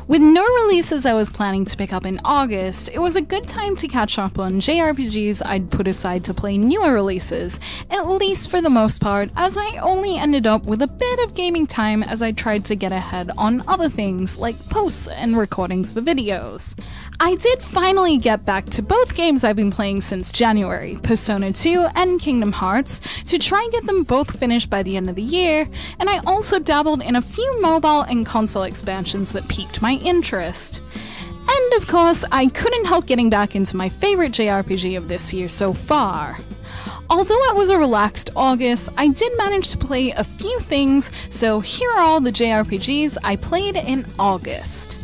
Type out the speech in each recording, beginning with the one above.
With no releases I was planning to pick up in August, it was a good time to catch up on JRPGs I'd put aside to play newer releases, at least for the most part, as I only ended up with a bit of gaming time as I tried to get ahead on other things like posts and recordings for videos. I did finally get back to both games I've been playing since January, Persona 2 and Kingdom Hearts, to try and get them both finished by the end of the year, and I also dabbled in a few mobile and console expansions that piqued my interest. And of course, I couldn't help getting back into my favorite JRPG of this year so far. Although it was a relaxed August, I did manage to play a few things, so here are all the JRPGs I played in August.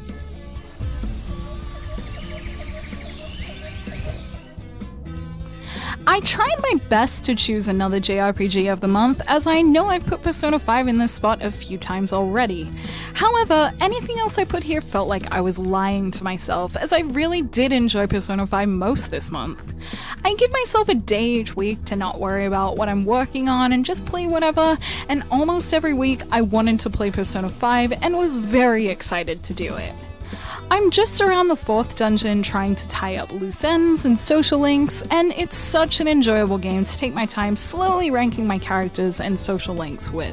I tried my best to choose another JRPG of the month, as I know I've put Persona 5 in this spot a few times already. However, anything else I put here felt like I was lying to myself, as I really did enjoy Persona 5 most this month. I give myself a day each week to not worry about what I'm working on and just play whatever, and almost every week I wanted to play Persona 5 and was very excited to do it. I'm just around the 4th dungeon trying to tie up loose ends and social links, and it's such an enjoyable game to take my time slowly ranking my characters and social links with.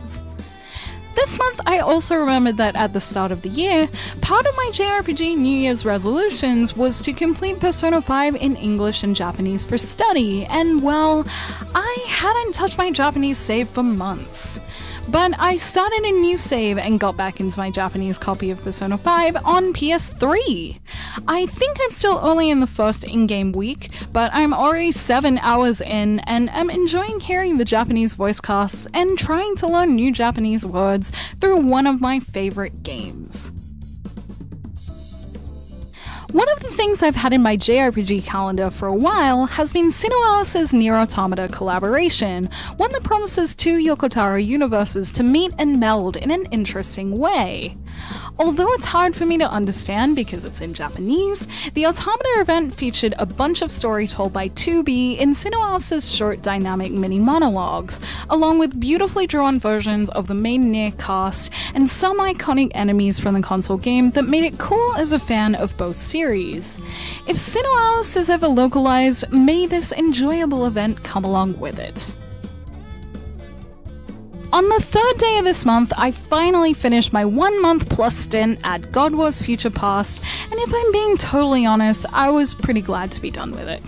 This month I also remembered that at the start of the year, part of my JRPG New Year's resolutions was to complete Persona 5 in English and Japanese for study, and well, I hadn't touched my Japanese save for months. But I started a new save and got back into my Japanese copy of Persona 5 on PS3. I think I'm still only in the first in-game week, but I'm already 7 hours in and am enjoying hearing the Japanese voice casts and trying to learn new Japanese words through one of my favorite games. One of the things I've had in my JRPG calendar for a while has been Sinualis' Nier Automata collaboration, one that promises two Yokotaro universes to meet and meld in an interesting way. Although it's hard for me to understand because it's in Japanese, the Automata event featured a bunch of story told by 2B in Sinualis' short dynamic mini-monologues, along with beautifully drawn versions of the main Nier cast and some iconic enemies from the console game that made it cool as a fan of both series. If Sinualis is ever localized, may this enjoyable event come along with it. On the 3rd day of this month, I finally finished my 1 month plus stint at God Wars Future Past, and if I'm being totally honest, I was pretty glad to be done with it.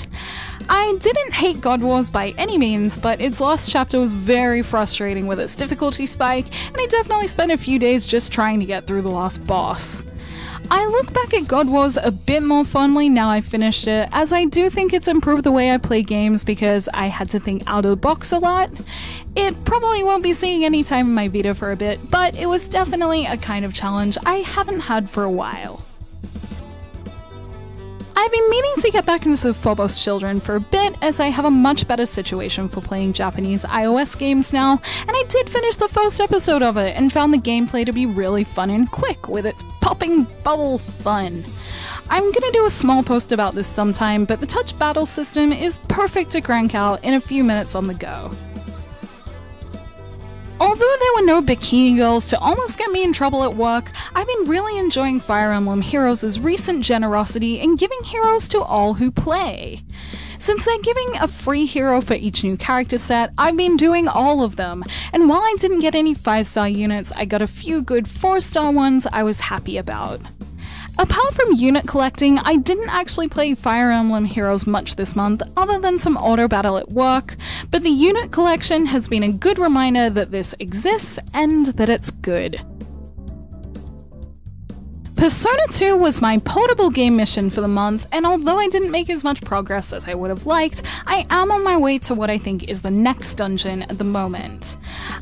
I didn't hate God Wars by any means, but its last chapter was very frustrating with its difficulty spike, and I definitely spent a few days just trying to get through the last boss. I look back at God Wars a bit more fondly now I've finished it, as I do think it's improved the way I play games because I had to think out of the box a lot. It probably won't be seeing any time in my Vita for a bit, but it was definitely a kind of challenge I haven't had for a while. I've been meaning to get back into Phobos Children for a bit, as I have a much better situation for playing Japanese iOS games now, and I did finish the first episode of it and found the gameplay to be really fun and quick with its popping bubble fun. I'm gonna do a small post about this sometime, but the touch battle system is perfect to crank out in a few minutes on the go. Although there were no bikini girls to almost get me in trouble at work, I've been really enjoying Fire Emblem Heroes' recent generosity in giving heroes to all who play. Since they're giving a free hero for each new character set, I've been doing all of them, and while I didn't get any 5-star units, I got a few good 4-star ones I was happy about. Apart from unit collecting, I didn't actually play Fire Emblem Heroes much this month, other than some auto battle at work, but the unit collection has been a good reminder that this exists and that it's good. Persona 2 was my portable game mission for the month, and although I didn't make as much progress as I would have liked, I am on my way to what I think is the next dungeon at the moment.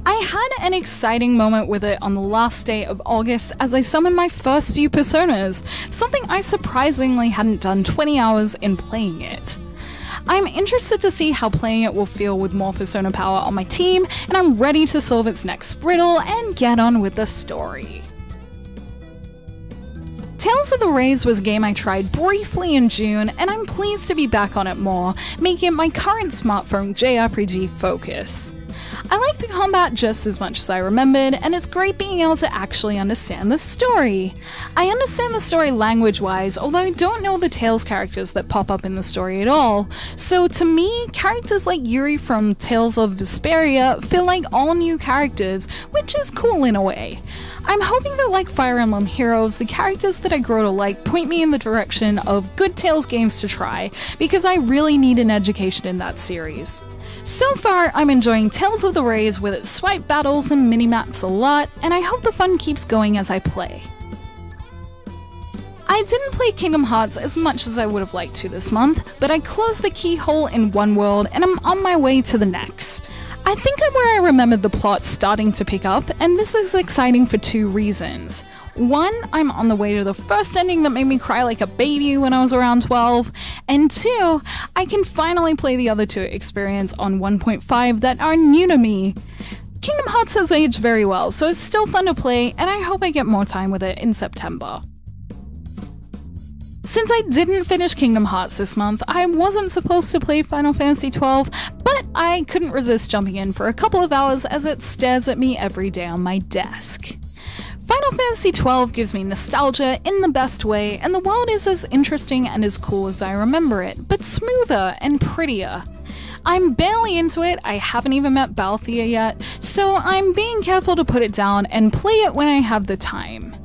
I had an exciting moment with it on the last day of August as I summoned my first few personas, something I surprisingly hadn't done 20 hours in playing it. I'm interested to see how playing it will feel with more persona power on my team, and I'm ready to solve its next riddle and get on with the story. Tales of the Rays was a game I tried briefly in June, and I'm pleased to be back on it more, making it my current smartphone JRPG focus. I like the combat just as much as I remembered, and it's great being able to actually understand the story. I understand the story language-wise, although I don't know the Tales characters that pop up in the story at all. So to me, characters like Yuri from Tales of Vesperia feel like all new characters, which is cool in a way. I'm hoping that, like Fire Emblem Heroes, the characters that I grow to like point me in the direction of good Tales games to try, because I really need an education in that series. So far, I'm enjoying Tales of the Rays with its swipe battles and minimaps a lot, and I hope the fun keeps going as I play. I didn't play Kingdom Hearts as much as I would have liked to this month, but I closed the keyhole in one world and I'm on my way to the next. I think I'm where I remembered the plot starting to pick up, and this is exciting for two reasons. One, I'm on the way to the first ending that made me cry like a baby when I was around 12, and two, I can finally play the other two experiences on 1.5 that are new to me. Kingdom Hearts has aged very well, so it's still fun to play, and I hope I get more time with it in September. Since I didn't finish Kingdom Hearts this month, I wasn't supposed to play Final Fantasy XII, but I couldn't resist jumping in for a couple of hours as it stares at me every day on my desk. Final Fantasy XII gives me nostalgia in the best way, and the world is as interesting and as cool as I remember it, but smoother and prettier. I'm barely into it, I haven't even met Balthea yet, so I'm being careful to put it down and play it when I have the time.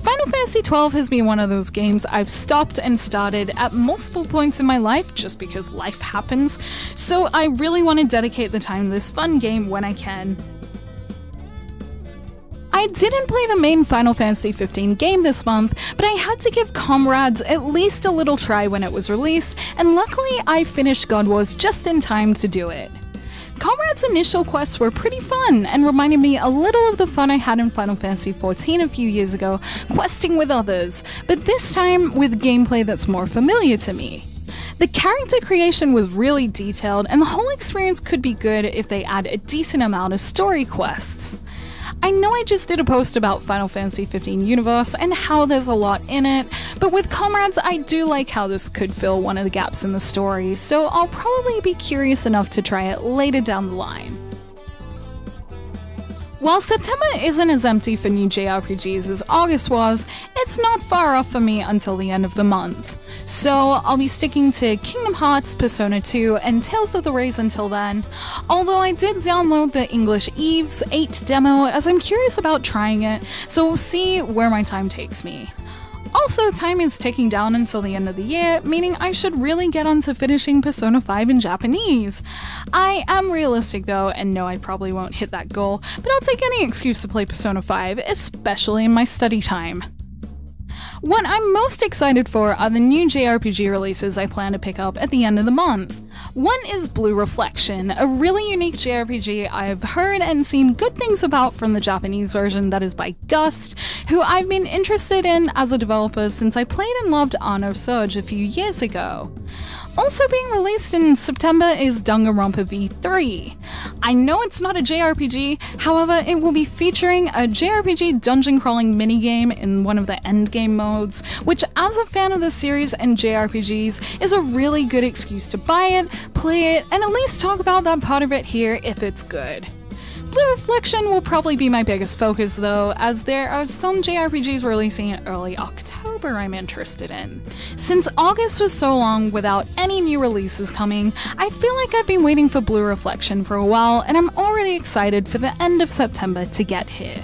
Final Fantasy XII has been one of those games I've stopped and started at multiple points in my life just because life happens, so I really want to dedicate the time to this fun game when I can. I didn't play the main Final Fantasy XV game this month, but I had to give Comrades at least a little try when it was released, and luckily I finished God Wars just in time to do it. Comrades' initial quests were pretty fun and reminded me a little of the fun I had in Final Fantasy XIV a few years ago, questing with others, but this time with gameplay that's more familiar to me. The character creation was really detailed, and the whole experience could be good if they add a decent amount of story quests. I know I just did a post about Final Fantasy XV Universe and how there's a lot in it, but with Comrades I do like how this could fill one of the gaps in the story, so I'll probably be curious enough to try it later down the line. While September isn't as empty for new JRPGs as August was, it's not far off for me until the end of the month. So I'll be sticking to Kingdom Hearts, Persona 2, and Tales of the Rays until then, although I did download the English Eves 8 demo as I'm curious about trying it, so we'll see where my time takes me. Also, time is ticking down until the end of the year, meaning I should really get on to finishing Persona 5 in Japanese. I am realistic though, and know I probably won't hit that goal, but I'll take any excuse to play Persona 5, especially in my study time. What I'm most excited for are the new JRPG releases I plan to pick up at the end of the month. One is Blue Reflection, a really unique JRPG I've heard and seen good things about from the Japanese version that is by Gust, who I've been interested in as a developer since I played and loved Anno Surge a few years ago. Also being released in September is Danganronpa V3. I know it's not a JRPG, however it will be featuring a JRPG dungeon crawling minigame in one of the endgame modes, which as a fan of the series and JRPGs is a really good excuse to buy it, play it, and at least talk about that part of it here if it's good. Blue Reflection will probably be my biggest focus though, as there are some JRPGs releasing in early October I'm interested in. Since August was so long without any new releases coming, I feel like I've been waiting for Blue Reflection for a while, and I'm already excited for the end of September to get here.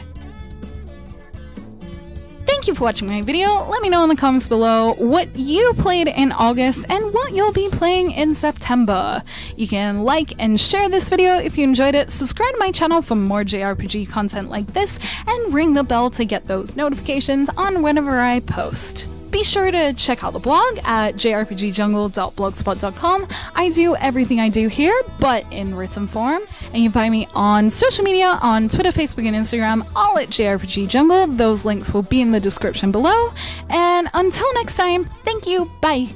Thank you for watching my video. Let me know in the comments below what you played in August and what you'll be playing in September. You can like and share this video if you enjoyed it, subscribe to my channel for more JRPG content like this, and ring the bell to get those notifications on whenever I post. Be sure to check out the blog at jrpgjungle.blogspot.com. I do everything I do here, but in written form. And you can find me on social media on Twitter, Facebook, and Instagram, all at jrpgjungle. Those links will be in the description below. And until next time, thank you, bye!